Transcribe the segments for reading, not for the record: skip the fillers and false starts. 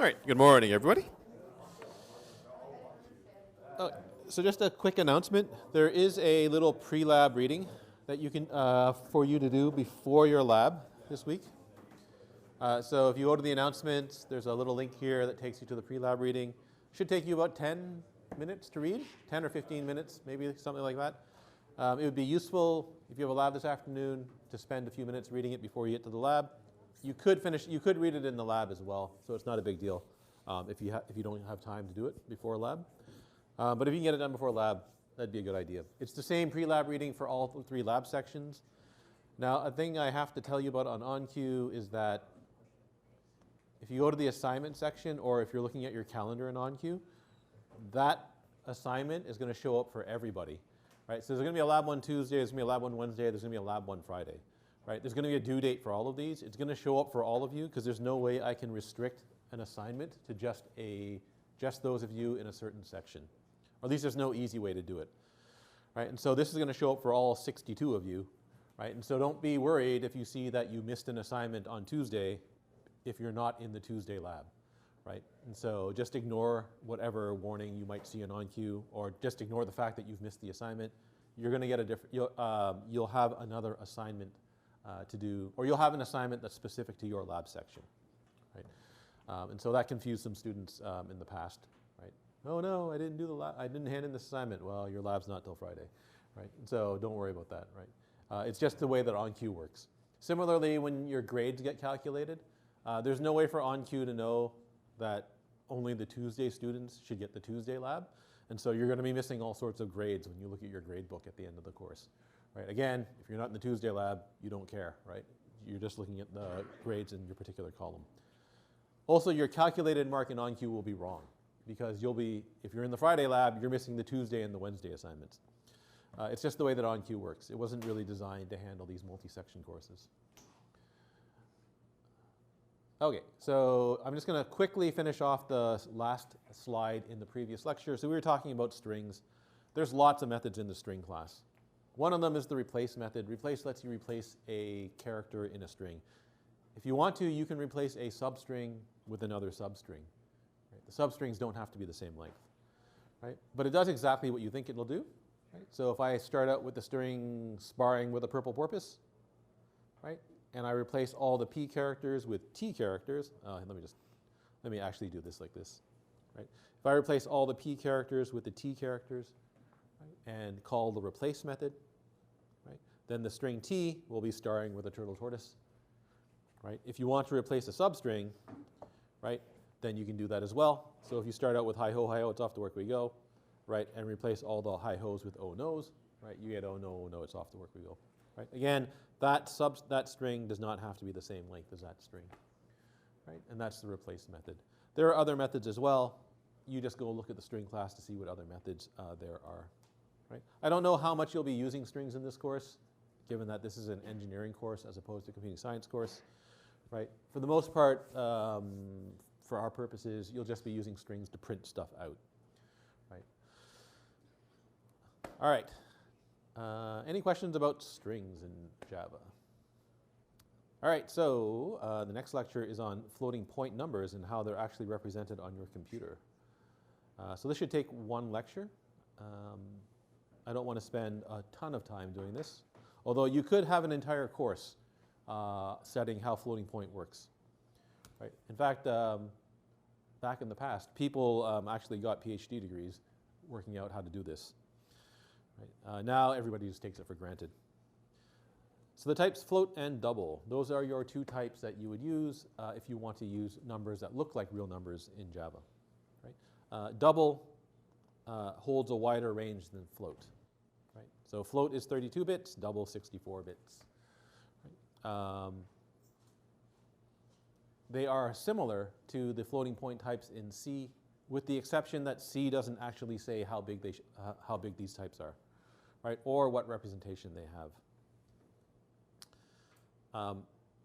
All right, good morning, everybody. So just a quick announcement. There is a little pre-lab reading that you can, for you to do before your lab this week. So if you go to the announcements, there's a little link here that takes you to the pre-lab reading. Should take you about 10 minutes to read, 10 or 15 minutes, maybe something like that. It would be useful if you have a lab this afternoon to spend a few minutes reading it before you get to the lab. You could read it in the lab as well, so it's not a big deal if you don't have time to do it before lab. But if you can get it done before lab, that'd be a good idea. It's the same pre-lab reading for all three lab sections. Now, a thing I have to tell you about on OnQ is that if you go to the assignment section, or if you're looking at your calendar in OnQ, that assignment is going to show up for everybody. Right? So there's going to be a lab one Tuesday, there's going to be a lab one Wednesday, there's going to be a lab one Friday. Right? There's going to be a due date for all of these. It's going to show up for all of you because there's no way I can restrict an assignment to just those of you in a certain section. Or at least there's no easy way to do it. Right? And so this is going to show up for all 62 of you. Right? And so don't be worried if you see that you missed an assignment on Tuesday if you're not in the Tuesday lab. Right? And so just ignore whatever warning you might see in OnQ, or just ignore the fact that you've missed the assignment. You're going to get a different, you'll have another assignment to do, or you'll have an assignment that's specific to your lab section. Right? And so that confused some students in the past. Right? Oh no, I didn't do the lab, I didn't hand in this assignment. Well, your lab's not till Friday. Right? And so don't worry about that. Right? It's just the way that OnQ works. Similarly, when your grades get calculated, there's no way for OnQ to know that only the Tuesday students should get the Tuesday lab. And so you're going to be missing all sorts of grades when you look at your grade book at the end of the course. Right? Again, if you're not in the Tuesday lab, you don't care. Right? You're just looking at the grades in your particular column. Also, your calculated mark in OnQ will be wrong because if you're in the Friday lab, you're missing the Tuesday and the Wednesday assignments. It's just the way that OnQ works. It wasn't really designed to handle these multi-section courses. Okay, so I'm just going to quickly finish off the last slide in the previous lecture. So we were talking about strings. There's lots of methods in the string class. One of them is the replace method. Replace lets you replace a character in a string. If you want to, you can replace a substring with another substring. Right? The substrings don't have to be the same length. Right? But it does exactly what you think it'll do. Right? So if I start out with the string sparring with a purple porpoise, right? And I replace all the P characters with T characters. Let me actually do this like this. Right? If I replace all the P characters with the T characters, right, and call the replace method, right, then the string T will be starring with a turtle tortoise. Right? If you want to replace a substring, right, then you can do that as well. So if you start out with hi-ho, it's off to work we go, right, and replace all the hi-hos with oh no's, right, you get oh no, it's off to work we go. Right? Again, that string does not have to be the same length as that string. Right? And that's the replace method. There are other methods as well. You just go look at the string class to see what other methods there are. Right? I don't know how much you'll be using strings in this course, given that this is an engineering course as opposed to a computing science course. Right? For the most part, for our purposes, you'll just be using strings to print stuff out. Right? All right. Any questions about strings in Java? All right, so the next lecture is on floating point numbers and how they're actually represented on your computer. So this should take one lecture. I don't want to spend a ton of time doing this, although you could have an entire course studying how floating point works. Right? In fact, back in the past, people actually got PhD degrees working out how to do this. Right? Now everybody just takes it for granted. So the types float and double. Those are your two types that you would use if you want to use numbers that look like real numbers in Java. Right? Double holds a wider range than float. Right? So float is 32 bits, double 64 bits. Right? They are similar to the floating point types in C, with the exception that C doesn't actually say how big these types are, right? Or what representation they have.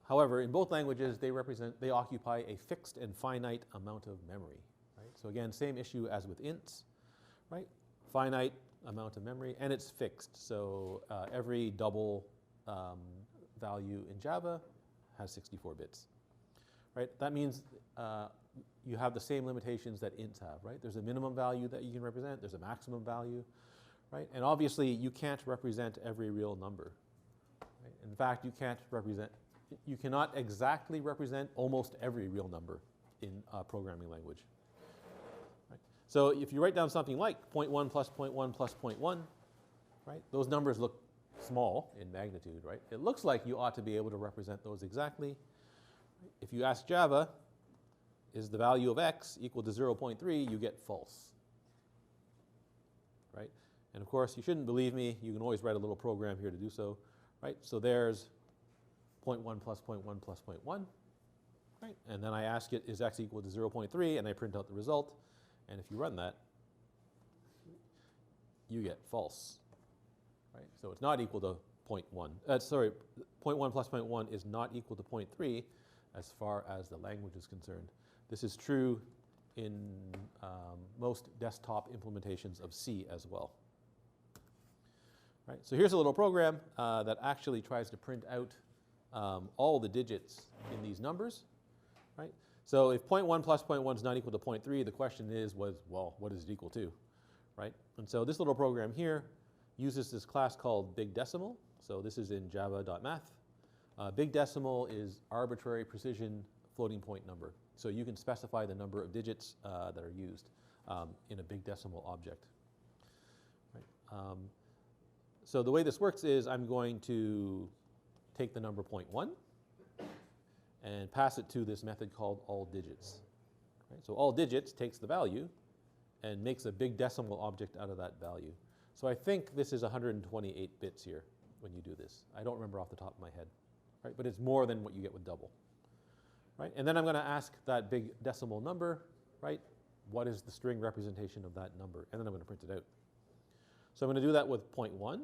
However, in both languages, they occupy a fixed and finite amount of memory, right? So again, same issue as with ints, right? Finite amount of memory, and it's fixed. So every double value in Java has 64 bits. right? That means you have the same limitations that ints have, right? There's a minimum value that you can represent, there's a maximum value, right? And obviously you can't represent every real number. Right? In fact, you cannot exactly represent almost every real number in a programming language. Right? So if you write down something like 0.1 plus 0.1 plus 0.1, right? Those numbers look small in magnitude, right? It looks like you ought to be able to represent those exactly. If you ask Java, is the value of x equal to 0.3, you get false, right? And of course, you shouldn't believe me. You can always write a little program here to do so, right? So there's 0.1 plus 0.1 plus 0.1, right? And then I ask it, is x equal to 0.3, and I print out the result. And if you run that, you get false, right? So it's not equal to 0.1. Sorry, 0.1 plus 0.1 is not equal to 0.3 as far as the language is concerned. This is true in most desktop implementations of C as well. Right, so here's a little program that actually tries to print out all the digits in these numbers. Right? So if 0.1 plus 0.1 is not equal to 0.3, the question is, well, what is it equal to? Right? And so this little program here uses this class called Big Decimal. So this is in java.math. Big Decimal is arbitrary precision floating point number. So you can specify the number of digits that are used in a big decimal object. Right? So the way this works is I'm going to take the number 0.1 and pass it to this method called allDigits. Right? So allDigits takes the value and makes a big decimal object out of that value. So I think this is 128 bits here when you do this. I don't remember off the top of my head, right? But it's more than what you get with double. Right? And then I'm going to ask that big decimal number, right? What is the string representation of that number? And then I'm going to print it out. So I'm going to do that with 0.1.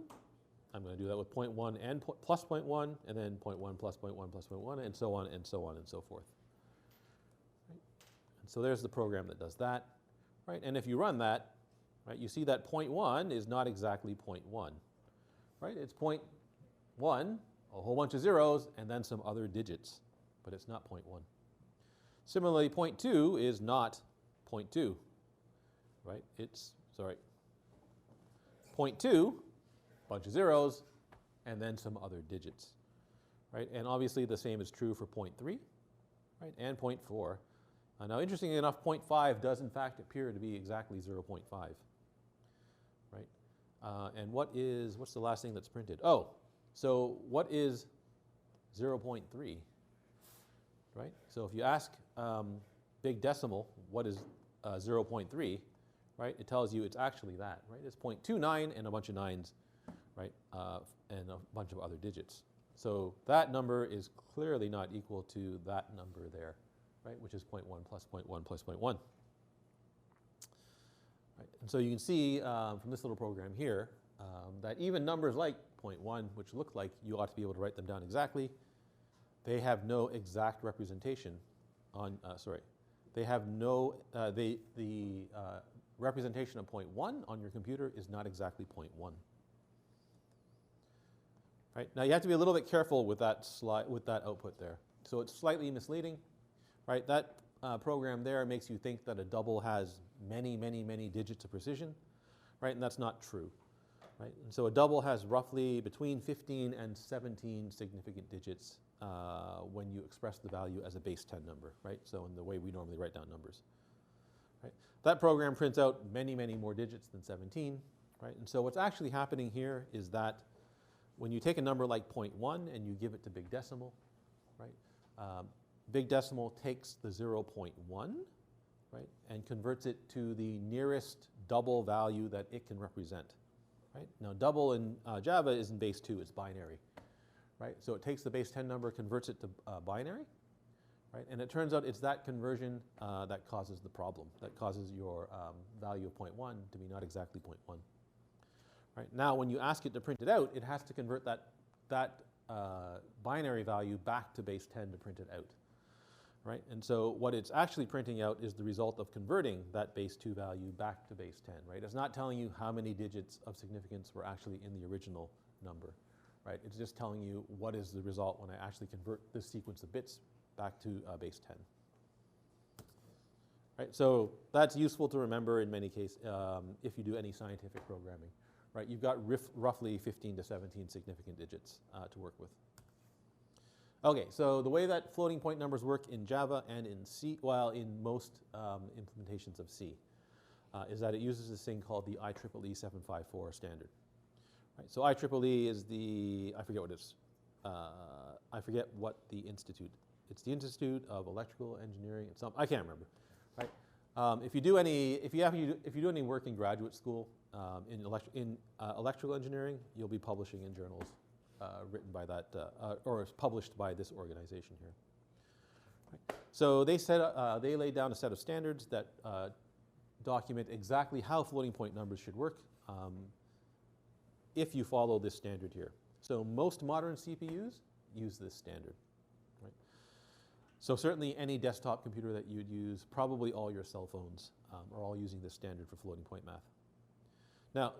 I'm going to do that with 0.1 and plus 0.1, and then 0.1 plus 0.1 plus 0.1, and so on and so on and so forth. Right? And so there's the program that does that. Right? And if you run that, right, you see that 0.1 is not exactly 0.1. Right? It's 0.1, a whole bunch of zeros, and then some other digits. But it's not 0.1. Similarly, 0.2 is not 0.2, right? It's, sorry, 0.2, bunch of zeros, and then some other digits, right? And obviously the same is true for 0.3, right, and 0.4. Now, interestingly enough, 0.5 does in fact appear to be exactly 0.5, right? And what's the last thing that's printed? Oh, so what is 0.3? Right? So if you ask Big Decimal what is 0.3, right, it tells you it's actually that, right? It's 0.29 and a bunch of nines, right, and a bunch of other digits. So that number is clearly not equal to that number there, right, which is 0.1 plus 0.1 plus 0.1. Right? And so you can see from this little program here that even numbers like 0.1, which look like you ought to be able to write them down exactly, they have no exact representation on, they have no, the representation of 0.1 on your computer is not exactly 0.1. Right? Now you have to be a little bit careful with that output there. So it's slightly misleading, right? That program there makes you think that a double has many, many, many digits of precision, right? And that's not true, right? And so a double has roughly between 15 and 17 significant digits when you express the value as a base 10 number, right? So in the way we normally write down numbers, right? That program prints out many, many more digits than 17, right? And so what's actually happening here is that when you take a number like 0.1 and you give it to Big Decimal, right? Big Decimal takes the 0.1, right, and converts it to the nearest double value that it can represent, right? Now double in Java is in base 2, it's binary. Right? So it takes the base 10 number, converts it to binary, right? And it turns out it's that conversion that causes the problem, that causes your value of 0.1 to be not exactly 0.1. Right? Now, when you ask it to print it out, it has to convert that binary value back to base 10 to print it out. Right? And so what it's actually printing out is the result of converting that base 2 value back to base 10. Right? It's not telling you how many digits of significance were actually in the original number. right? It's just telling you what is the result when I actually convert this sequence of bits back to base 10. Right, so that's useful to remember in many cases if you do any scientific programming. Right, you've got roughly 15 to 17 significant digits to work with. Okay, so the way that floating point numbers work in Java and in C, well, in most implementations of C, is that it uses this thing called the IEEE 754 standard. Right, so IEEE is the, I forget what it is. I forget what the institute. It's the Institute of Electrical Engineering. It's I can't remember. Right. If you do any work in graduate school in electrical engineering, you'll be publishing in journals written by that or published by this organization here. Right. So they laid down a set of standards that document exactly how floating point numbers should work if you follow this standard here. So most modern CPUs use this standard. Right. So certainly any desktop computer that you'd use, probably all your cell phones are all using this standard for floating point math. Now,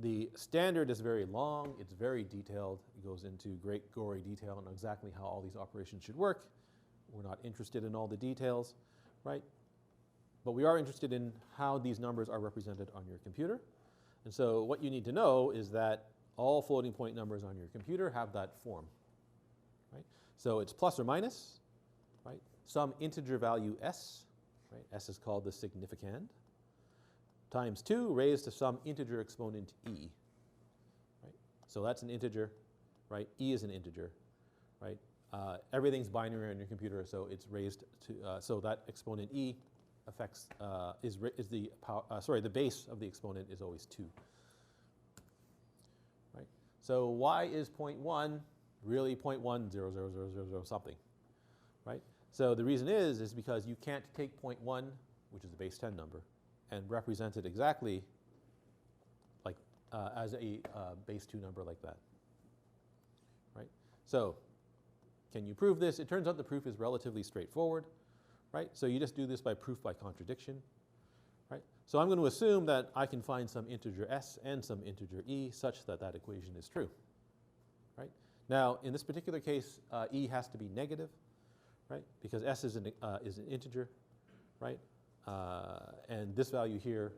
the standard is very long, it's very detailed, it goes into great gory detail on exactly how all these operations should work. We're not interested in all the details, right? But we are interested in how these numbers are represented on your computer. And so what you need to know is that all floating point numbers on your computer have that form, right? So it's plus or minus, right? Some integer value s, right? S is called the significand, times 2 raised to some integer exponent e, right? So that's an integer, right? E is an integer, right? Everything's binary on your computer, so it's raised to, so that exponent e affects, the base of the exponent is always 2, right? So why is 0.1 really 0.10000 something, right? So the reason is because you can't take 0.1, which is the base 10 number, and represent it exactly like as a base 2 number like that, right? So can you prove this? It turns out the proof is relatively straightforward, right? So you just do this by proof by contradiction, right? So I'm going to assume that I can find some integer s and some integer e such that that equation is true, right? Now, in this particular case, e has to be negative, right? Because s is an integer, right? And this value here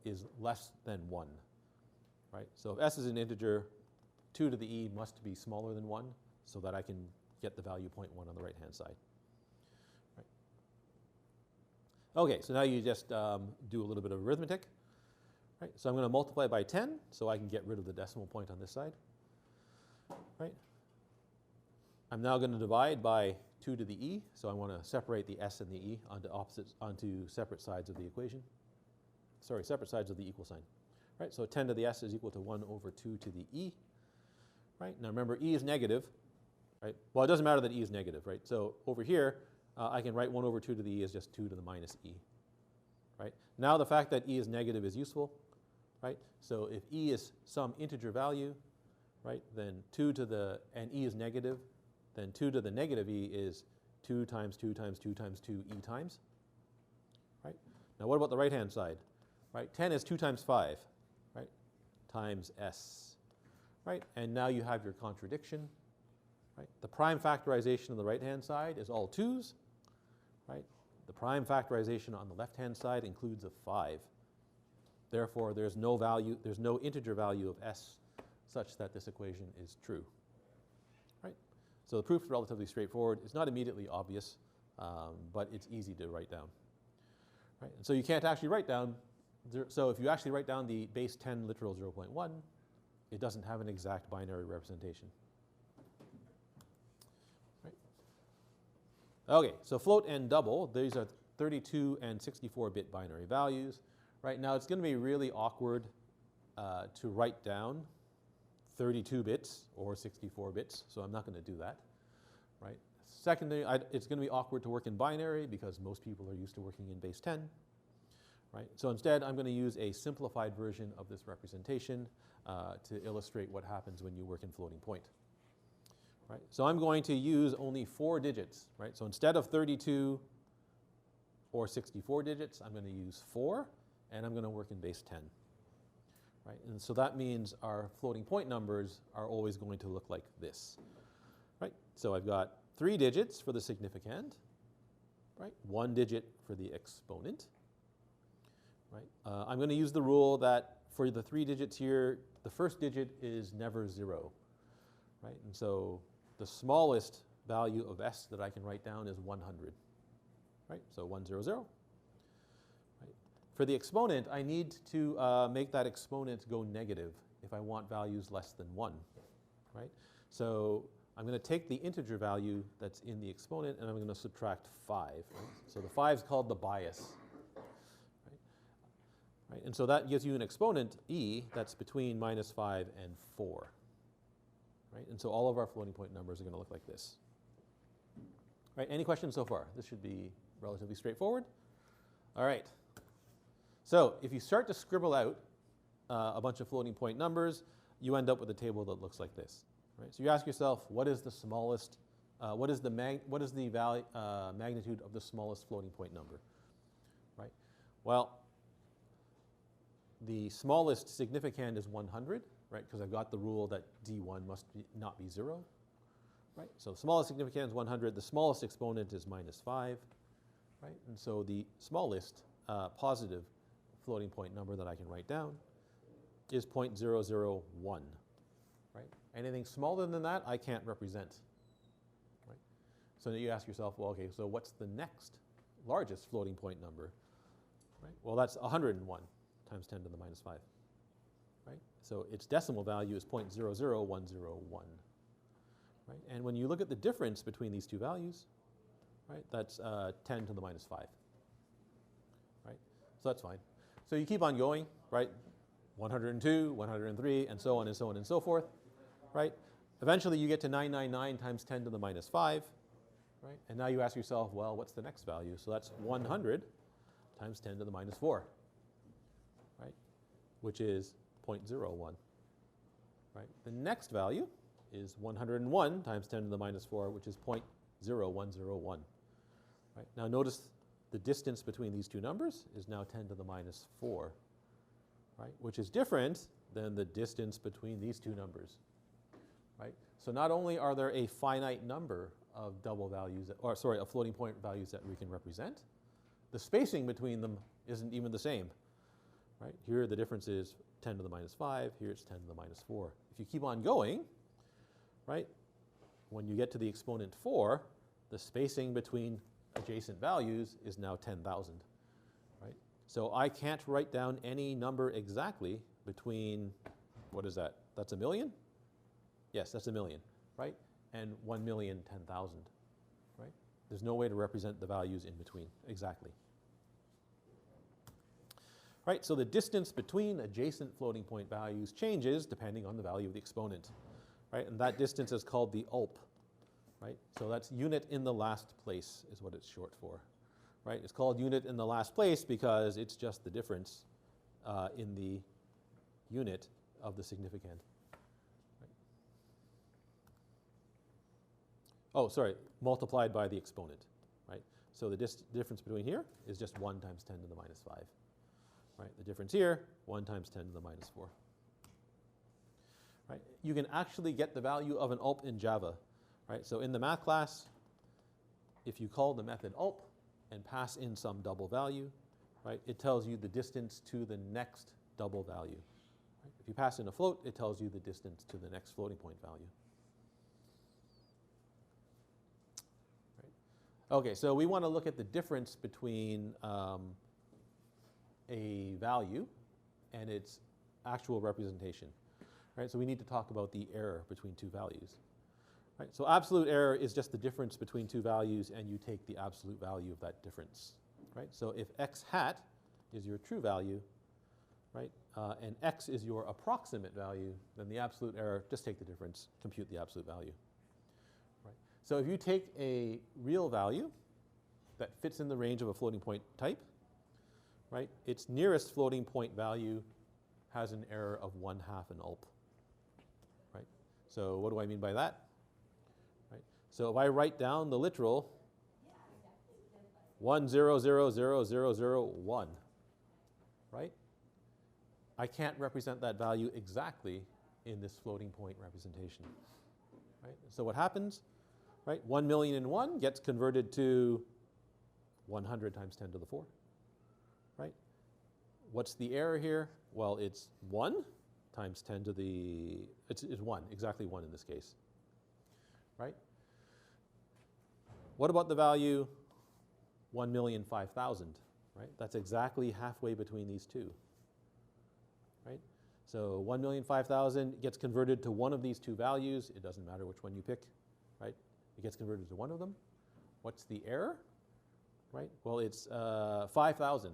is less than 1, right? So if s is an integer, 2 to the e must be smaller than 1 so that I can get the value 0.1 on the right-hand side. Right. Okay, so now you just do a little bit of arithmetic. Right. So I'm going to multiply by 10 so I can get rid of the decimal point on this side. Right. I'm now going to divide by 2 to the e, so I want to separate the s and the e onto separate sides of the equation. Sorry, separate sides of the equal sign. Right, so 10 to the s is equal to 1 over 2 to the e. Right, now remember e is negative. Right, well, it doesn't matter that e is negative, right? So over here, I can write 1 over 2 to the e as just 2 to the minus e. Right, now the fact that e is negative is useful. Right, so if e is some integer value, right, then 2 to the, and e is negative, then 2 to the negative e is 2 times 2 times 2 times 2 e times. Right? Now what about the right-hand side? Right? 10 is 2 times 5, right? Times s. Right? And now you have your contradiction. Right? The prime factorization on the right-hand side is all 2's. Right? The prime factorization on the left-hand side includes a 5. Therefore, there's no integer value of s such that this equation is true. So the proof is relatively straightforward. It's not immediately obvious, but it's easy to write down. Right? And so you can't actually write down, so if you actually write down the base 10 literal 0.1, it doesn't have an exact binary representation. Right? Okay, so float and double, these are 32 and 64-bit binary values. Right now it's going to be really awkward to write down 32 bits or 64 bits, so I'm not going to do that, right? Secondly, it's going to be awkward to work in binary because most people are used to working in base 10, right? So instead, I'm going to use a simplified version of this representation to illustrate what happens when you work in floating point, right? So I'm going to use only 4 digits, right? So instead of 32 or 64 digits, I'm going to use 4, and I'm going to work in base 10. right? And so that means our floating point numbers are always going to look like this, right? So I've got 3 digits for the significand, right? 1 digit for the exponent, right? I'm going to use the rule that for the 3 digits here, the first digit is never 0, right? And so the smallest value of s that I can write down is 100, right? So 100. Right? For the exponent, I need to make that exponent go negative if I want values less than 1, right? So I'm going to take the integer value that's in the exponent and I'm going to subtract 5. Right? So the 5 is called the bias. Right? And so that gives you an exponent, e, that's between -5 and 4. Right? And so all of our floating point numbers are going to look like this. Right? Any questions so far? This should be relatively straightforward. All right. So if you start to scribble out a bunch of floating point numbers, you end up with a table that looks like this. Right? So you ask yourself, what is the smallest, what is the magnitude of the smallest floating point number? Right? Well, the smallest significand is 100, right? Because I've got the rule that d1 must not be 0, right? So the smallest significand is 100. The smallest exponent is -5, right? And so the smallest positive floating point number that I can write down is 0.001, right? Anything smaller than that, I can't represent, right? So you ask yourself, well, okay, so what's the next largest floating point number, right? Well, that's 101. Times 10 to the -5, right? So its decimal value is 0.00101, right? And when you look at the difference between these two values, right, that's 10 to the -5, right? So that's fine. So you keep on going, right? 102, 103, and so on and so on and so forth, right? Eventually you get to 999 times 10 to the -5, right? And now you ask yourself, well, what's the next value? So that's 100 times 10 to the -4. Right, which is 0.01, right? The next value is 101 times 10 to the -4, which is 0.0101, right? Now notice the distance between these two numbers is now 10 to the -4, right? Which is different than the distance between these two numbers, right? So not only are there a finite number of double values, or sorry, of floating point values that we can represent, the spacing between them isn't even the same. Right? Here the difference is 10 to the -5, here it's 10 to the -4. If you keep on going, right, when you get to the exponent 4, the spacing between adjacent values is now 10,000. Right? So I can't write down any number exactly between, what is that? That's 1 million? Yes, that's 1 million, right? And 1,010,000, right? There's no way to represent the values in between exactly. Right, so the distance between adjacent floating point values changes depending on the value of the exponent, right? And that distance is called the ULP, right? So that's unit in the last place is what it's short for, right? It's called unit in the last place because it's just the difference in the unit of the significand. Right? Oh, sorry, multiplied by the exponent, right? So the difference between here is just 1 times 10 to the -5. Right, the difference here, 1 times 10 to the -4. Right, you can actually get the value of an ULP in Java. Right, so in the math class, if you call the method ULP and pass in some double value, right, it tells you the distance to the next double value. Right, if you pass in a float, it tells you the distance to the next floating point value. Right. Okay, so we want to look at the difference between a value and its actual representation, right? So we need to talk about the error between two values, right? So absolute error is just the difference between two values and you take the absolute value of that difference, right? So if x hat is your true value, right, and x is your approximate value, then the absolute error, just take the difference, compute the absolute value, right? So if you take a real value that fits in the range of a floating point type, right, its nearest floating point value has an error of 1/2 an ULP, right? So what do I mean by that? Right? So if I write down the literal 1000001, right? I can't represent that value exactly in this floating point representation. Right? So what happens? Right? 1,000,001 gets converted to 100 times 10 to the 4. Right? What's the error here? Well, it's 1 times 10 to the, it's 1, exactly 1 in this case. Right? What about the value 1,005,000? Right? That's exactly halfway between these two. Right? So 1,005,000 gets converted to one of these two values. It doesn't matter which one you pick. Right? It gets converted to one of them. What's the error? Right? Well, it's 5,000.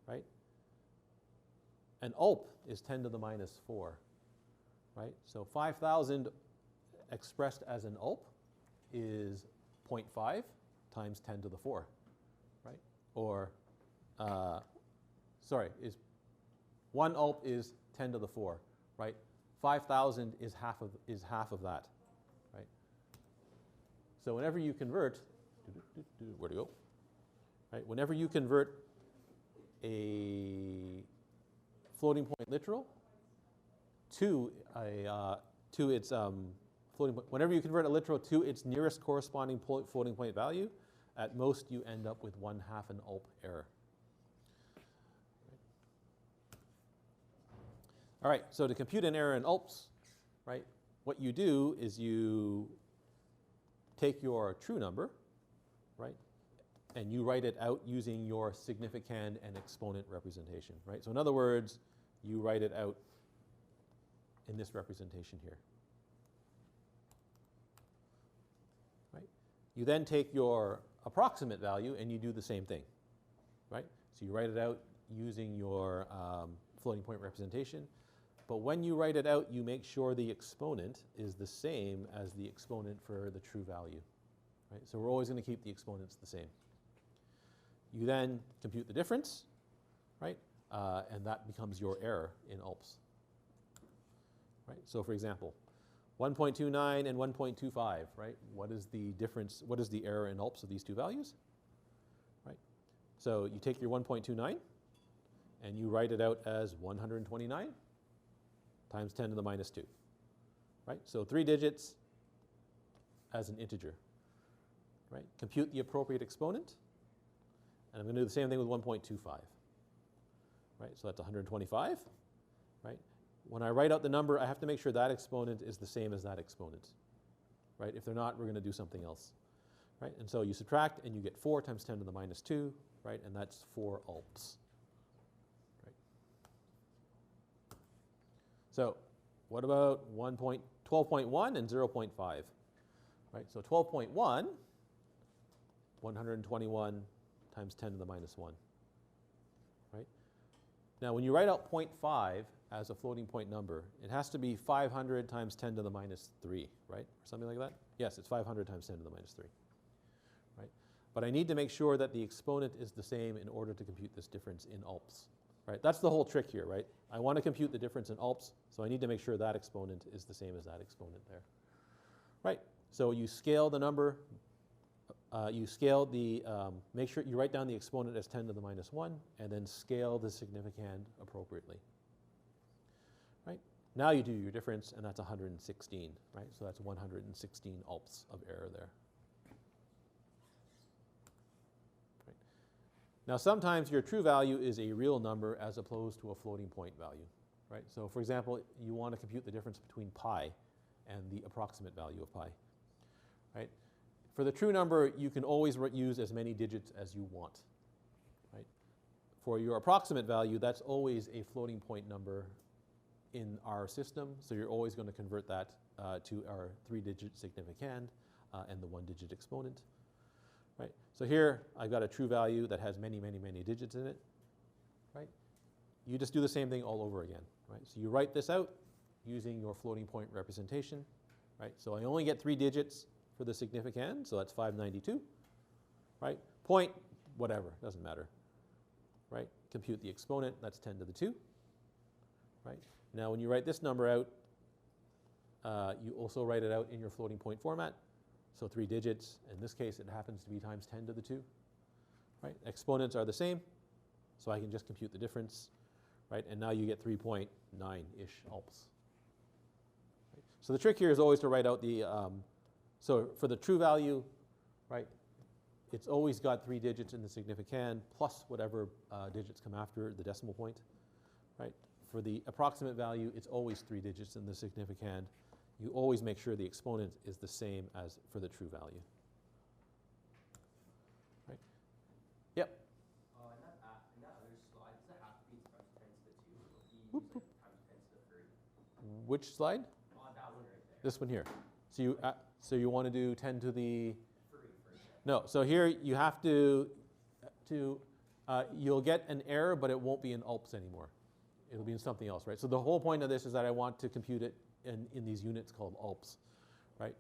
Right? An ULP is 10 to the minus 4. Right? So 5,000 expressed as an ULP is 0.5 times 10 to the 4. Right? Or, is 1 ULP is 10 to the 4, right? 5,000 is half of that, right? So whenever you convert, where to go? Right? Whenever you convert a floating point literal to its floating point, whenever you convert a literal to its nearest corresponding floating point value, at most you end up with 1/2 an ULP error. All right, so to compute an error in ULPs, right, what you do is you take your true number, right, and you write it out using your significand and exponent representation, right? So in other words, you write it out in this representation here. Right? You then take your approximate value and you do the same thing, right? So you write it out using your floating point representation. But when you write it out, you make sure the exponent is the same as the exponent for the true value. Right? So we're always going to keep the exponents the same. You then compute the difference, right? And that becomes your error in ULPs. Right? So for example, 1.29 and 1.25, right? What is the difference? What is the error in ULPs of these two values? Right? So you take your 1.29 and you write it out as 129 times 10 to the minus 2, right? So 3 digits as an integer, right? Compute the appropriate exponent, and I'm going to do the same thing with 1.25, right? So that's 125, right? When I write out the number, I have to make sure that exponent is the same as that exponent, right? If they're not, we're going to do something else, right? And so you subtract, and you get 4 times 10 to the minus 2, right? And that's 4 ULPs. So what about 12.1 and 0.5? Right, so 12.1, 121 times 10 to the minus 1. Right? Now when you write out 0.5 as a floating point number, it has to be 500 times 10 to the minus 3, right? Or something like that? Yes, it's 500 times 10 to the minus 3. Right? But I need to make sure that the exponent is the same in order to compute this difference in ULPs. Right? That's the whole trick here, right? I want to compute the difference in ULPs, so I need to make sure that exponent is the same as that exponent there. Right? So you scale the number, make sure you write down the exponent as 10 to the minus 1, and then scale the significand appropriately. Right? Now you do your difference, and that's 116, right? So that's 116 ULPs of error there. Now sometimes your true value is a real number as opposed to a floating point value, right? So for example, you want to compute the difference between pi and the approximate value of pi, right? For the true number, you can always use as many digits as you want, right? For your approximate value, that's always a floating point number in our system, so you're always going to convert that to our 3-digit significand and the 1-digit exponent. Right? So here I've got a true value that has many, many, many digits in it. Right? You just do the same thing all over again. Right? So you write this out using your floating point representation. Right? So I only get 3 digits for the significand, so that's 592. Right? Point, whatever, doesn't matter. Right? Compute the exponent, that's 10 to the 2. Right? Now when you write this number out, you also write it out in your floating point format. So 3 digits, in this case it happens to be times 10 to the 2. Right? Exponents are the same, so I can just compute the difference. right? And now you get 3.9-ish ALPS. Right? So the trick here is always to write out the, so for the true value, right, it's always got 3 digits in the significand plus whatever digits come after the decimal point, right? For the approximate value, it's always 3 digits in the significand. You always make sure the exponent is the same as for the true value. Right? Yep. In that other slide, does it have to be times 10 to the 2? Or do you use it times 10 to the 3? Which slide? That one right there. This one here. So you want to do 10 to the 3 for example. No, so here you have to you'll get an error, but it won't be in ALPS anymore. It'll be in something else, right? So the whole point of this is that I want to compute it in these units called ALPS, right?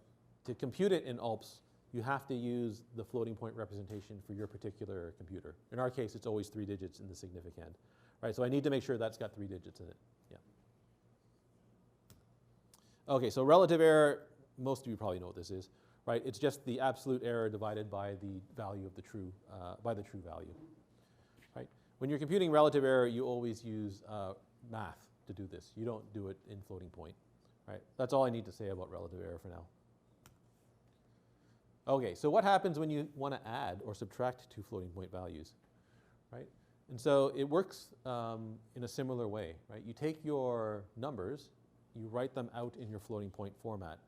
To compute it in ALPS, you have to use the floating point representation for your particular computer. In our case, it's always 3 digits in the significand, right? So I need to make sure that's got 3 digits in it, yeah. Okay, so relative error, most of you probably know what this is, right? It's just the absolute error divided by the value of the true, by the true value, right? When you're computing relative error, you always use math to do this. You don't do it in floating point, right? That's all I need to say about relative error for now. Okay, so what happens when you want to add or subtract 2 floating point values, right? And so it works in a similar way, right? You take your numbers, you write them out in your floating point format,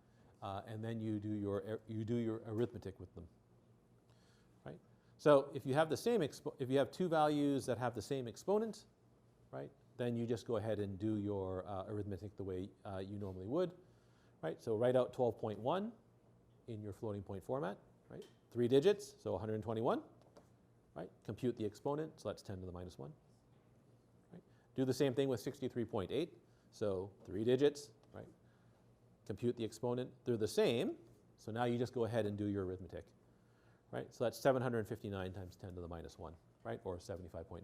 and then you do your arithmetic with them, right? So if you have the same if you have 2 values that have the same exponent, right, then you just go ahead and do your arithmetic the way you normally would, right? So write out 12.1 in your floating point format, right? 3 digits, so 121, right? Compute the exponent, so that's 10 to the minus 1, right? Do the same thing with 63.8, so 3 digits, right? Compute the exponent. They're the same, so now you just go ahead and do your arithmetic, right? So that's 759 times 10 to the minus 1, right? Or 75.9.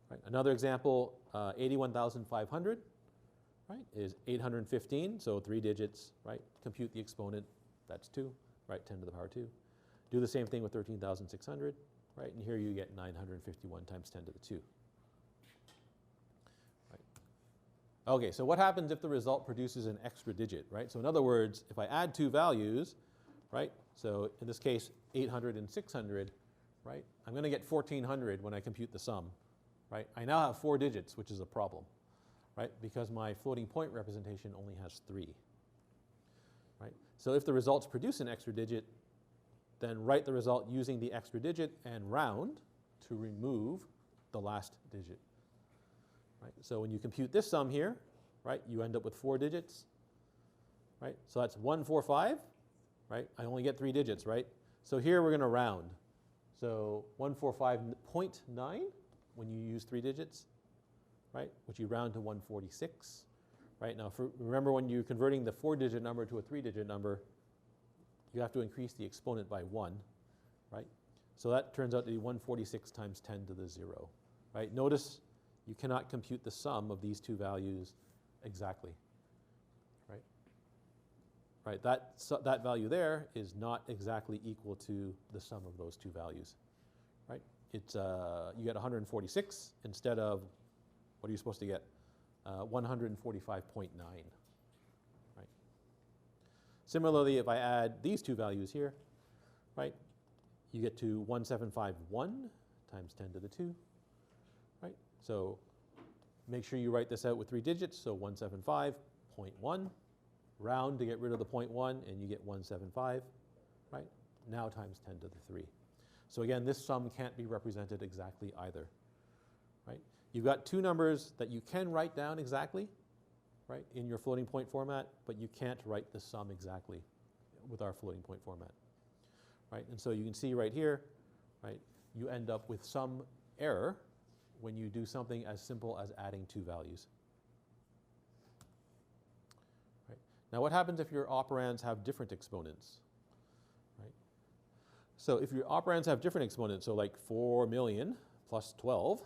Right? Another example, 81,500, right, is 815, so 3 digits, right? Compute the exponent, that's 2, right? 10 to the power 2. Do the same thing with 13,600, right? And here you get 951 times 10 to the 2. Okay, so what happens if the result produces an extra digit, right? So in other words, if I add 2 values, right? So in this case, 800 and 600, right? I'm going to get 1,400 when I compute the sum, right? I now have 4 digits, which is a problem, right? Because my floating point representation only has 3, right? So if the results produce an extra digit, then write the result using the extra digit and round to remove the last digit. Right? So when you compute this sum here, right, you end up with 4 digits, right? So that's 145, right? I only get 3 digits, right? So here we're going to round. So 145.9 when you use 3 digits, right? Which you round to 146, right? Now remember when you're converting the 4-digit number to a 3-digit number, you have to increase the exponent by 1, right? So that turns out to be 146 times 10 to the 0, right? Notice you cannot compute the sum of these 2 values exactly, right? Right, that value there is not exactly equal to the sum of those 2 values, right? It's, you get 146 instead of, what are you supposed to get? 145.9, right? Similarly, if I add these 2 values here, right, you get to 1751 times 10 to the 2, right? So make sure you write this out with 3 digits, so 175.1, round to get rid of the 0.1, and you get 175, right? Now times 10 to the 3. So again, this sum can't be represented exactly either, right? You've got 2 numbers that you can write down exactly, right, in your floating point format, but you can't write the sum exactly with our floating point format, right? And so you can see right here, right, you end up with some error when you do something as simple as adding 2 values. Right? Now what happens if your operands have different exponents? Right? So if your operands have different exponents, so like 4 million plus 12,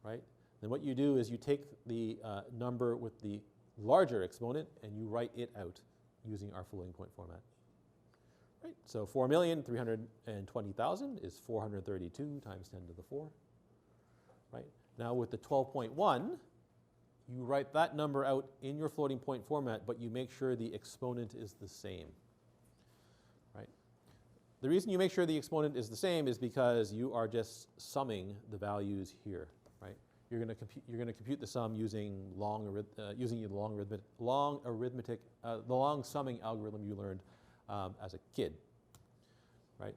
right, then what you do is you take the number with the larger exponent and you write it out using our floating point format. Right? So 4,320,000 is 432 times 10 to the 4. Right? Now with the 12.1, you write that number out in your floating point format, but you make sure the exponent is the same, right? The reason you make sure the exponent is the same is because you are just summing the values here, right? You're going to compute the sum using the long summing algorithm you learned as a kid, right?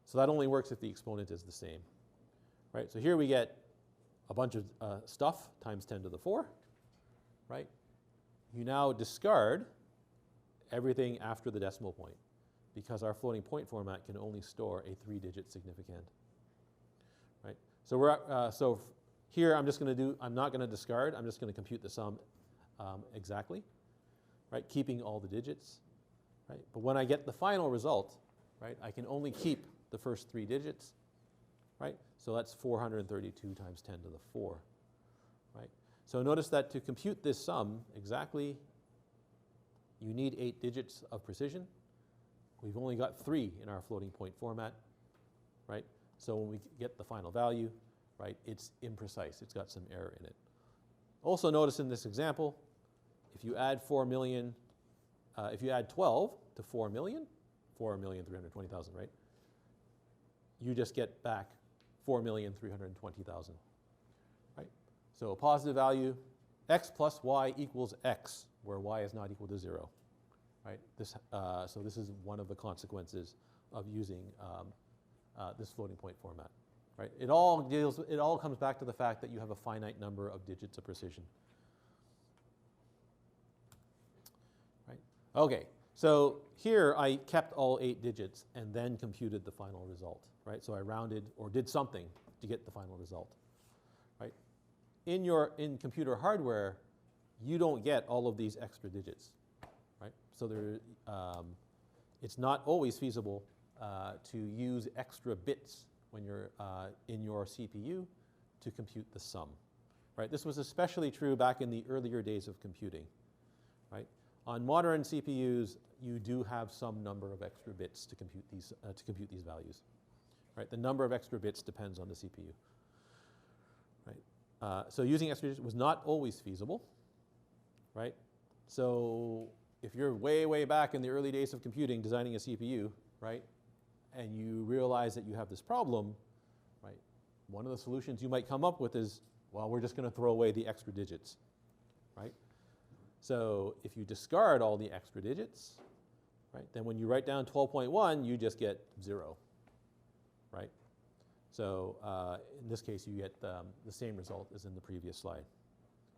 So that only works if the exponent is the same, right? So here we get a bunch of stuff times 10 to the 4, right? You now discard everything after the decimal point because our floating point format can only store a 3-digit significand, right? So here I'm not going to discard, I'm just going to compute the sum exactly, right? Keeping all the digits, right? But when I get the final result, right, I can only keep the first 3 digits, right? So that's 432 times 10 to the 4, right? So notice that to compute this sum exactly, you need 8 digits of precision. We've only got 3 in our floating point format, right? So when we get the final value, right, it's imprecise. It's got some error in it. Also notice in this example, if you add 4 million, if you add 12 to 4 million, 4,320,000, right? You just get back 4,320,000, right? So a positive value, x plus y equals x, where y is not equal to 0, right? So this is one of the consequences of using this floating point format, right? It all comes back to the fact that you have a finite number of digits of precision, right? Okay, so here I kept all 8 digits and then computed the final result, right? So I rounded or did something to get the final result, right? In computer hardware, you don't get all of these extra digits, right? So it's not always feasible to use extra bits when you're in your CPU to compute the sum, right? This was especially true back in the earlier days of computing, right? On modern CPUs, you do have some number of extra bits to compute these values, right? The number of extra bits depends on the CPU, right? So using extra digits was not always feasible, right? So if you're way, way back in the early days of computing, designing a CPU, right, and you realize that you have this problem, right, one of the solutions you might come up with is, well, we're just going to throw away the extra digits, right? So if you discard all the extra digits, right, then when you write down 12.1, you just get 0, right? So in this case, you get the same result as in the previous slide,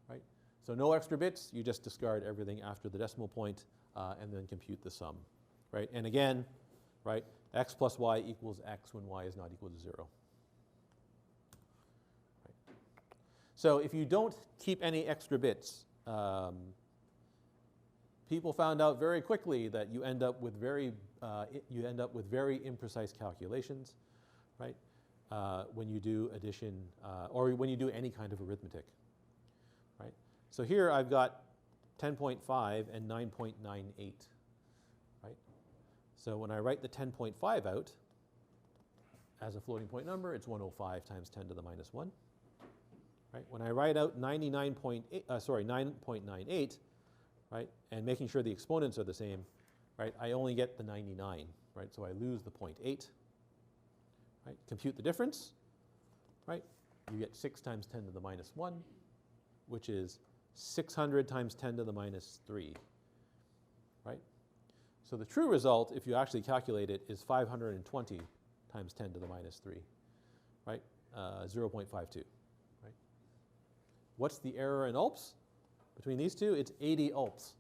right? So no extra bits, you just discard everything after the decimal point and then compute the sum, right? And again, right, x plus y equals x when y is not equal to 0. Right. So if you don't keep any extra bits, people found out very quickly that you end up with very imprecise calculations, right? When you do addition or when you do any kind of arithmetic, right? So here I've got 10.5 and 9.98, right? So when I write the 10.5 out as a floating point number, it's 105 times 10 to the minus 1, right? When I write out 9.98, right, and making sure the exponents are the same, right, I only get the 99, right? So I lose the 0.8, right? Compute the difference, right? You get 6 times 10 to the minus 1, which is 600 times 10 to the minus 3, right? So the true result, if you actually calculate it, is 520 times 10 to the minus 3, right? 0.52, right? What's the error in ULPS? Between these two, it's 80 ULPS,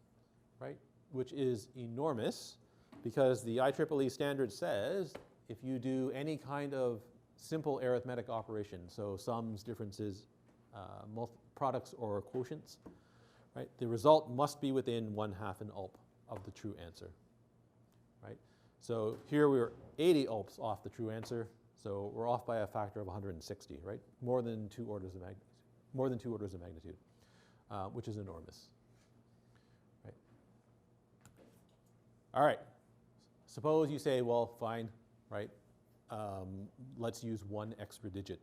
right? Which is enormous because the IEEE standard says if you do any kind of simple arithmetic operation, so sums, differences, products, or quotients, right? The result must be within 1/2 an ULP of the true answer, right? So here we're 80 ULPS off the true answer, so we're off by a factor of 160, right? More than 2 orders of magnitude, which is enormous, right? All right. Suppose you say, well, fine, right? Let's use 1 extra digit,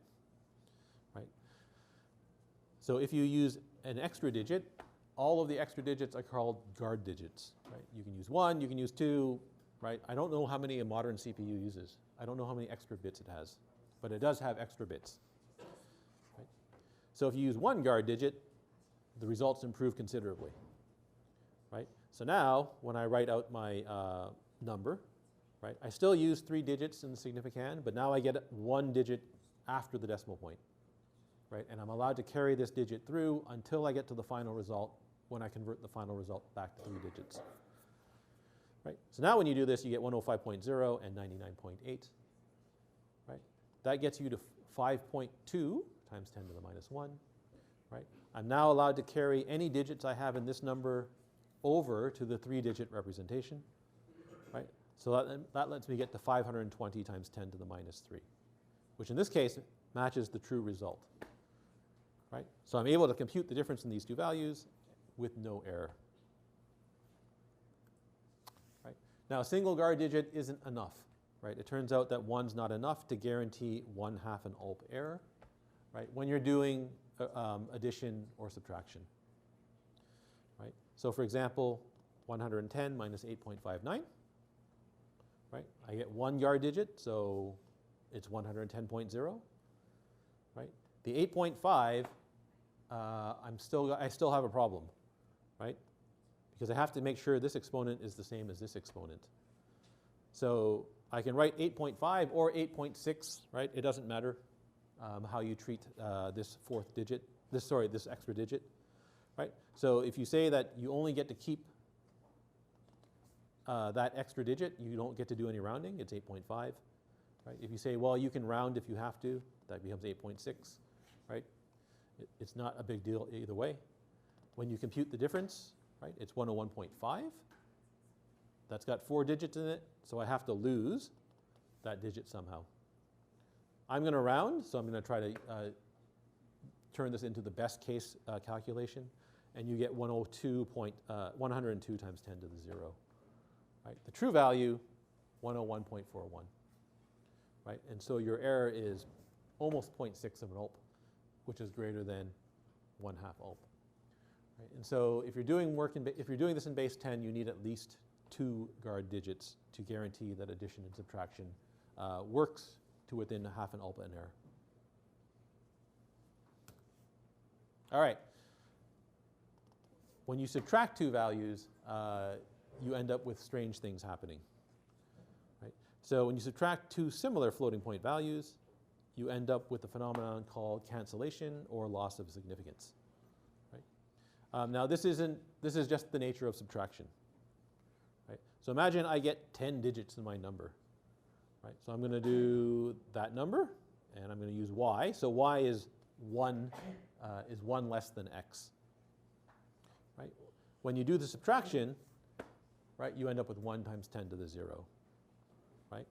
right? So if you use an extra digit, all of the extra digits are called guard digits, right? You can use 1, you can use 2, right? I don't know how many a modern CPU uses. I don't know how many extra bits it has, but it does have extra bits. Right? So if you use 1 guard digit, the results improve considerably, right? So now, when I write out my number, right, I still use 3 digits in the significand, but now I get 1 digit after the decimal point, right? And I'm allowed to carry this digit through until I get to the final result, when I convert the final result back to 3 digits. Right? So now when you do this, you get 105.0 and 99.8. Right? That gets you to 5.2 times 10 to the minus 1. Right? I'm now allowed to carry any digits I have in this number over to the 3-digit representation. Right? So that lets me get to 520 times 10 to the minus 3, which in this case matches the true result. Right? So I'm able to compute the difference in these two values with no error. Right? Now, a single guard digit isn't enough. Right? It turns out that 1's not enough to guarantee 1/2 an ULP error, right, when you're doing addition or subtraction. Right? So for example, 110 minus 8.59. Right? I get 1 guard digit, so it's 110.0. Right? The 8.5, I still have a problem, right? Because I have to make sure this exponent is the same as this exponent. So I can write 8.5 or 8.6, right? It doesn't matter how you treat this this extra digit, right? So if you say that you only get to keep that extra digit, you don't get to do any rounding, it's 8.5, right? If you say, well, you can round if you have to, that becomes 8.6, right? It's not a big deal either way. When you compute the difference, right, it's 101.5. That's got 4 digits in it, so I have to lose that digit somehow. I'm going to round, so I'm going to try to turn this into the best case calculation, and you get 102 times 10 to the 0. Right? The true value, 101.41. Right? And so your error is almost 0.6 of an ULP, which is greater than 1/2 ULP. Right? And so if you're doing this in base 10, you need at least 2 guard digits to guarantee that addition and subtraction works to within 1/2 an ULP an error. All right. When you subtract 2 values, you end up with strange things happening. Right? So when you subtract 2 similar floating point values, you end up with a phenomenon called cancellation or loss of significance. Right? Now this is just the nature of subtraction. Right? So imagine I get 10 digits in my number. Right? So I'm going to do that number, and I'm going to use y. So y is 1 less than x. Right? When you do the subtraction, right, you end up with 1 times 10 to the 0. Right?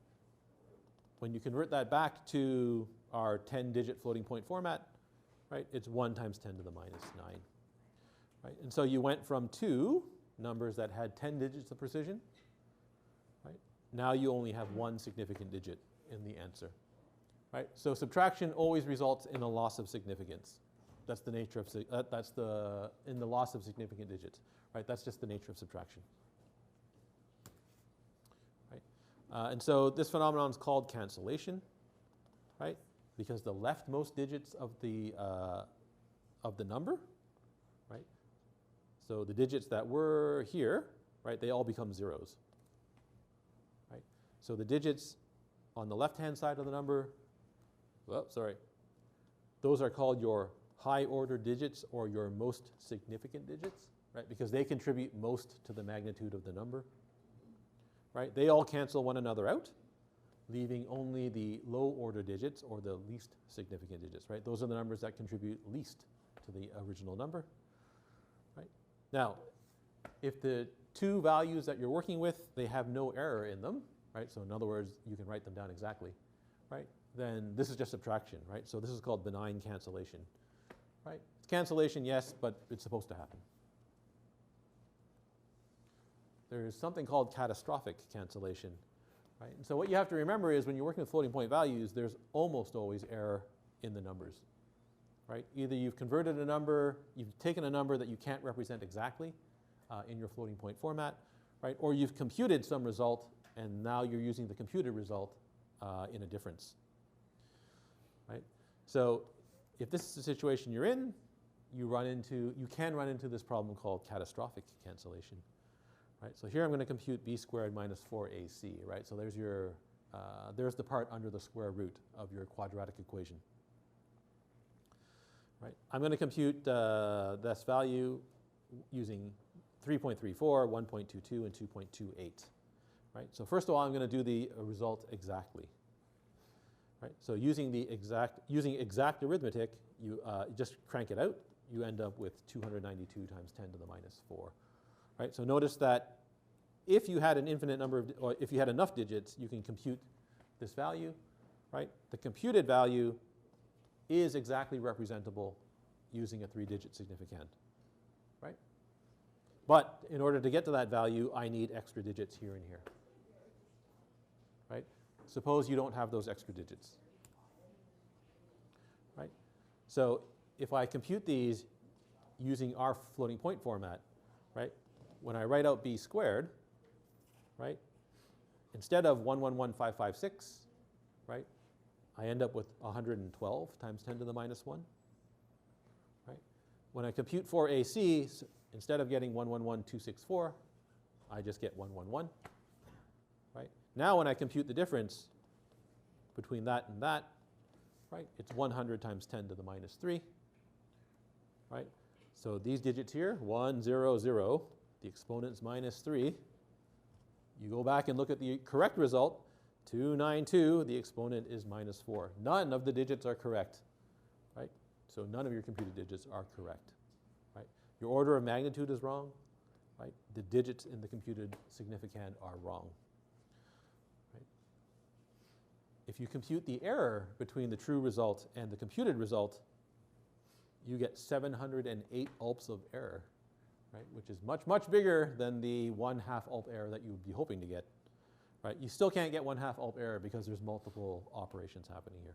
When you convert that back to our 10-digit floating point format, right, it's 1 times 10 to the minus 9. Right? And so you went from 2 numbers that had 10 digits of precision, right? Now you only have 1 significant digit in the answer. Right? So subtraction always results in a loss of significance. That's the nature of in the loss of significant digits. Right? That's just the nature of subtraction. And so this phenomenon is called cancellation, right? Because the leftmost digits of the number, right? So the digits that were here, right? They all become zeros, right? So the digits on the left-hand side of the number, those are called your high-order digits or your most significant digits, right? Because they contribute most to the magnitude of the number. Right? They all cancel one another out, leaving only the low-order digits or the least significant digits. Right? Those are the numbers that contribute least to the original number. Right? Now, if the 2 values that you're working with, they have no error in them, right? So in other words, you can write them down exactly, right? Then this is just subtraction, right? So this is called benign cancellation, right? It's cancellation, yes, but it's supposed to happen. There's something called catastrophic cancellation, right? And so what you have to remember is when you're working with floating point values, there's almost always error in the numbers, right? Either you've converted a number, you've taken a number that you can't represent exactly in your floating point format, right? Or you've computed some result and now you're using the computed result in a difference, right? So if this is the situation you're in, you can run into this problem called catastrophic cancellation, right? So here I'm going to compute b squared minus 4ac, right? So there's the part under the square root of your quadratic equation, right? I'm going to compute this value using 3.34, 1.22, and 2.28, right? So first of all, I'm going to do the result exactly, right? So using exact arithmetic, you just crank it out. You end up with 292 times 10 to the minus 4, right? So notice that if you had an infinite number of, or if you had enough digits, you can compute this value, right? The computed value is exactly representable using a 3-digit significand, right? But in order to get to that value, I need extra digits here and here, right? Suppose you don't have those extra digits, right? So if I compute these using our floating point format, right, when I write out b squared, right, instead of 111,556, right, I end up with 112 times 10 to the minus 1, right? When I compute 4ac, instead of getting 111,264, I just get 111, right? Now when I compute the difference between that and that, right, it's 100 times 10 to the minus 3, right? So these digits here, 1, 0, 0, the exponent is minus 3. You go back and look at the correct result, 292, the exponent is minus 4. None of the digits are correct, right? So none of your computed digits are correct, right? Your order of magnitude is wrong, right? The digits in the computed significand are wrong, right? If you compute the error between the true result and the computed result, you get 708 ULPs of error, right? Which is much, much bigger than the 1/2 ULP error that you would be hoping to get, right? You still can't get 1/2 ULP error because there's multiple operations happening here,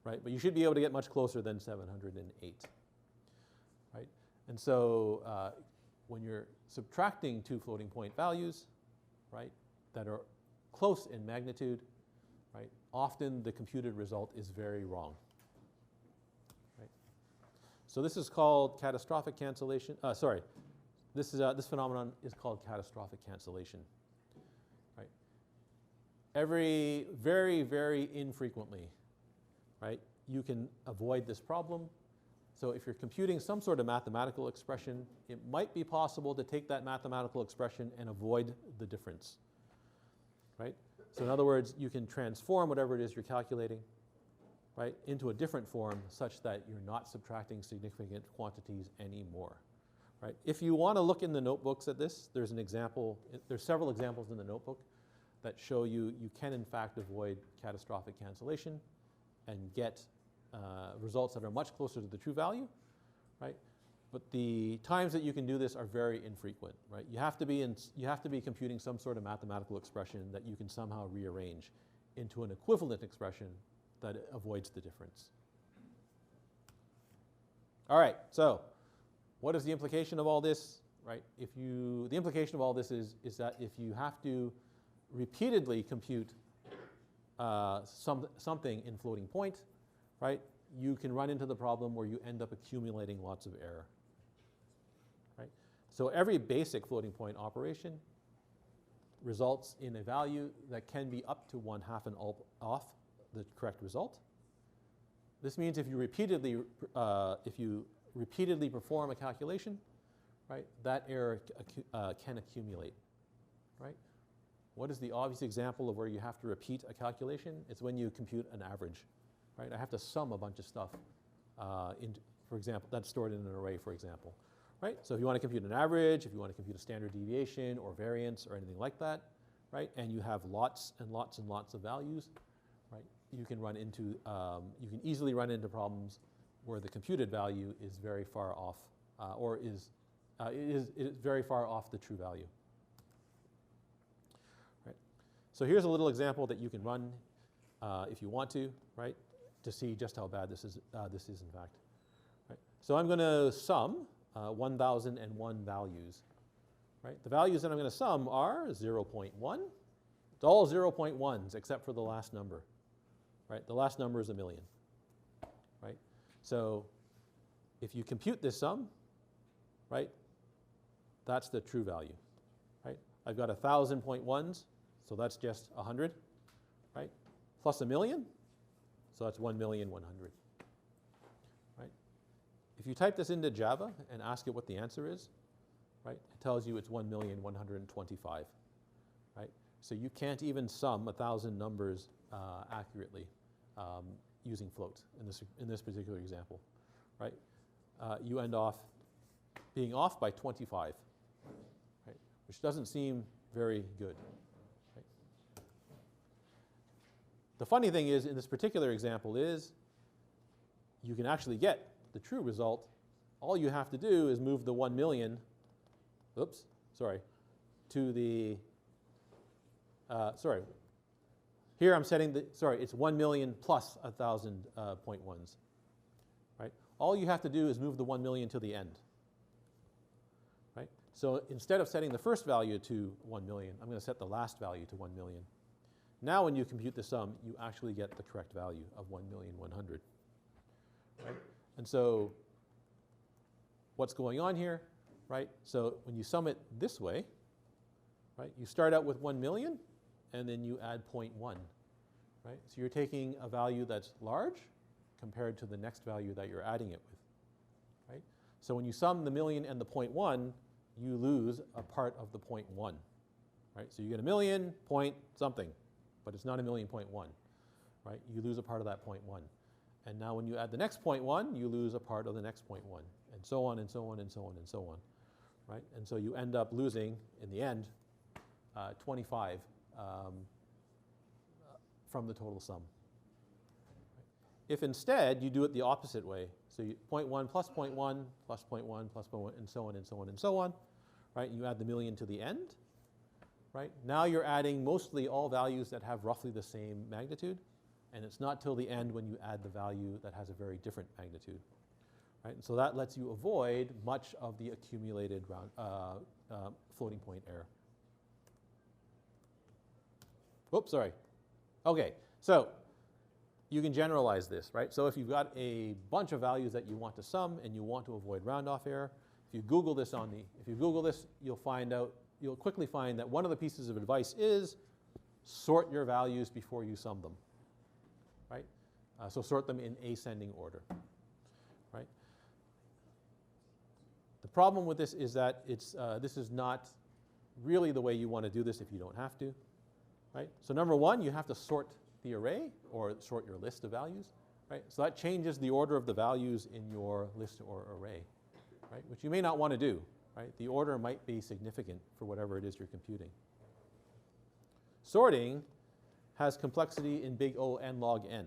right? But you should be able to get much closer than 708, right? And so when you're subtracting two floating point values, right, that are close in magnitude, right, often the computed result is very wrong. So this is called catastrophic cancellation. This phenomenon is called catastrophic cancellation. Right? Very, very infrequently, right, you can avoid this problem. So if you're computing some sort of mathematical expression, it might be possible to take that mathematical expression and avoid the difference. Right? So in other words, you can transform whatever it is you're calculating, right, into a different form such that you're not subtracting significant quantities anymore, right? If you want to look in the notebooks at this, there's several examples in the notebook that show you can in fact avoid catastrophic cancellation and get results that are much closer to the true value, right? But the times that you can do this are very infrequent, right? You have to be computing some sort of mathematical expression that you can somehow rearrange into an equivalent expression that avoids the difference. All right, so what is the implication of all this, right? The implication of all this is that if you have to repeatedly compute something in floating point, right, you can run into the problem where you end up accumulating lots of error, right? So every basic floating point operation results in a value that can be up to 1/2 an ULP off the correct result. This means if you repeatedly perform a calculation, right, that error can accumulate, right? What is the obvious example of where you have to repeat a calculation? It's when you compute an average, right? I have to sum a bunch of stuff, for example, that's stored in an array, for example, right? So if you want to compute an average, if you want to compute a standard deviation or variance or anything like that, right, and you have lots and lots and lots of values, right, you can easily run into problems where the computed value is very far off, it is very far off the true value. Right. So here's a little example that you can run if you want to, right, to see just how bad this is in fact. So I'm going to sum 1,001 values. Right? The values that I'm going to sum are 0.1. It's all 0.1s except for the last number. Right? The last number is 1,000,000. Right? So if you compute this sum, right, that's the true value. Right? I've got 1,000.1s, so that's just 100. Right? Plus 1,000,000, so that's 1,100,000. Right? If you type this into Java and ask it what the answer is, right, it tells you it's 1,125. Right? So you can't even sum 1,000 numbers accurately using floats in this particular example. Right? You end off being off by 25, right, which doesn't seem very good. Right? The funny thing is, in this particular example is, you can actually get the true result. All you have to do is move the 1,000,000, to the, here I'm setting the, it's 1,000,000 plus 1,000.1s. Right? All you have to do is move the 1,000,000 to the end. Right? So instead of setting the first value to 1,000,000, I'm going to set the last value to 1,000,000. Now when you compute the sum, you actually get the correct value of 1,100,000. Right? And so what's going on here? Right? So when you sum it this way, right, you start out with 1,000,000 and then you add 0.1. Right? So you're taking a value that's large compared to the next value that you're adding it with. Right? So when you sum the 1,000,000 and the 0.1, you lose a part of the 0.1. Right? So you get 1,000,000 point something, but it's not 1,000,000.1. Right? You lose a part of that 0.1. And now when you add the next 0.1, you lose a part of the next 0.1, and so on and so on and so on and so on. Right? And so you end up losing, in the end, 25 from the total sum. If instead you do it the opposite way, so 0.1 plus 0.1 plus 0.1 plus 0.1 and so on and so on and so on, right? You add the 1,000,000 to the end, right? Now you're adding mostly all values that have roughly the same magnitude, and it's not till the end when you add the value that has a very different magnitude, right? And so that lets you avoid much of the accumulated floating point error. Oops, sorry. Okay, so you can generalize this, right? So if you've got a bunch of values that you want to sum and you want to avoid round-off error, if you Google this, you'll quickly find that one of the pieces of advice is sort your values before you sum them, right? So sort them in ascending order, right? The problem with this is that this is not really the way you want to do this if you don't have to, right? So number one, you have to sort the array or sort your list of values, right? So that changes the order of the values in your list or array, right? Which you may not want to do, right? The order might be significant for whatever it is you're computing. Sorting has complexity in big O n log n,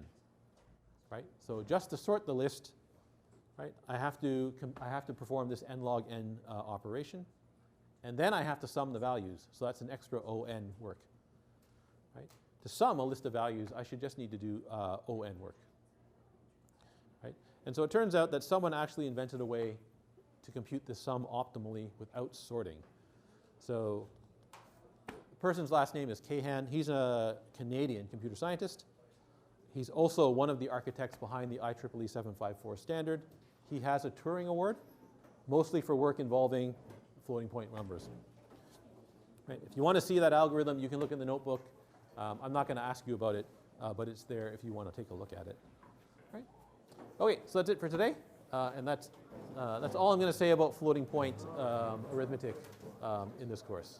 right? So just to sort the list, right, I have to perform this n log n operation, and then I have to sum the values. So that's an extra O n work, right? To sum a list of values, I should just need to do O n work, right? And so it turns out that someone actually invented a way to compute the sum optimally without sorting. So the person's last name is Kahan. He's a Canadian computer scientist. He's also one of the architects behind the IEEE 754 standard. He has a Turing Award, mostly for work involving floating point numbers. Right? If you want to see that algorithm, you can look in the notebook. I'm not going to ask you about it, but it's there if you want to take a look at it. Right? Okay, so that's it for today. And that's all I'm going to say about floating point arithmetic in this course.